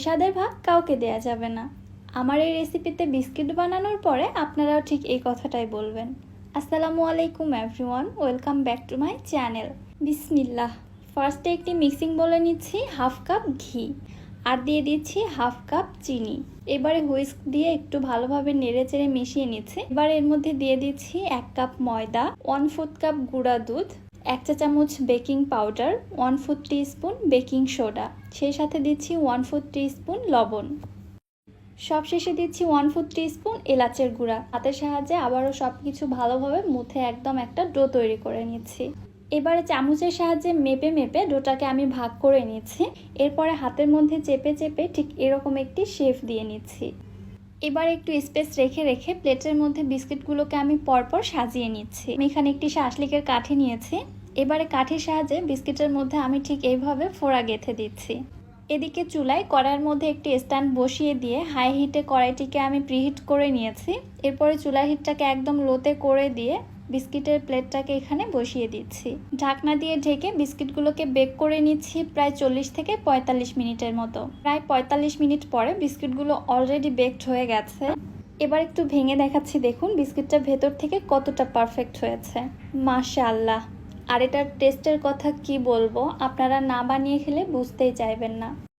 স্বাদের ভাগ কাউকে দেয়া যাবে না। আমার এই রেসিপিতে বিস্কিট বানানোর পরে আপনারাও ঠিক এই কথাটাই বলবেন। আসসালামু আলাইকুম everyone, welcome back to my channel. বিসমিল্লাহ। ফার্স্টে একটি মিক্সিং বলে নিচ্ছি হাফ কাপ ঘি, আর দিয়ে দিচ্ছি হাফ কাপ চিনি। এবারে হুইস্ক দিয়ে একটু ভালোভাবে নেড়ে চেড়ে মিশিয়ে নিচ্ছি। এবার এর মধ্যে দিয়ে দিচ্ছি 1 কাপ ময়দা, 1/4 কাপ গুঁড়া দুধ, 1 চা চামচ baking powder, 1/4 teaspoon baking soda, সেই সাথে দিচ্ছি 1/4 টিস্পুন লবণ। সবশেষে দিচ্ছি 1/4 টিস্পুন এলাচের গুঁড়া। হাতের সাহায্যে আবারও সবকিছু ভালোভাবে মুথে একদম একটা ডো তৈরি করে নিচ্ছি। এবারে চামচের সাহায্যে মেপে মেপে ডোটাকে আমি ভাগ করে নিচ্ছি। এরপরে হাতের মধ্যে চেপে চেপে ঠিক এরকম একটি শেপ দিয়ে নিচ্ছি। এবার একটু স্পেস রেখে রেখে প্লেটের মধ্যে বিস্কিটগুলোকে আমি পরপর সাজিয়ে নিচ্ছি। আমি এখানে একটি শাসলিকের কাঠি নিয়েছি। এবারে কাঠির সাহায্যে বিস্কিটের মধ্যে আমি ঠিক এইভাবে ফোড়া গেঁথে দিচ্ছি। এদিকে চুলায় কড়াইয়ের মধ্যে একটি স্ট্যান্ড বসিয়ে দিয়ে হাই হিটে কড়াইটিকে আমি প্রিহিট করে নিয়েছি। এরপরে চুলার হিটটাকে একদম লোতে করে দিয়ে বিস্কিটের প্লেটটাকে এখানে বসিয়ে দিচ্ছি। ঢাকনা দিয়ে ঢেকে বিস্কিটগুলোকে বেক করে নিচ্ছি প্রায় 40 থেকে 45 মিনিটের মতো। প্রায় 45 মিনিট পরে বিস্কিটগুলো অলরেডি বেকড হয়ে গেছে। এবার একটু ভেঙে দেখাচ্ছি, দেখুন বিস্কিটটা ভেতর থেকে কতটা পারফেক্ট হয়েছে। মাশাআল্লাহ। আর এটার টেস্টের কথা কি বলবো, আপনারা না বানিয়ে খেলে বুঝতেই চাইবেন না।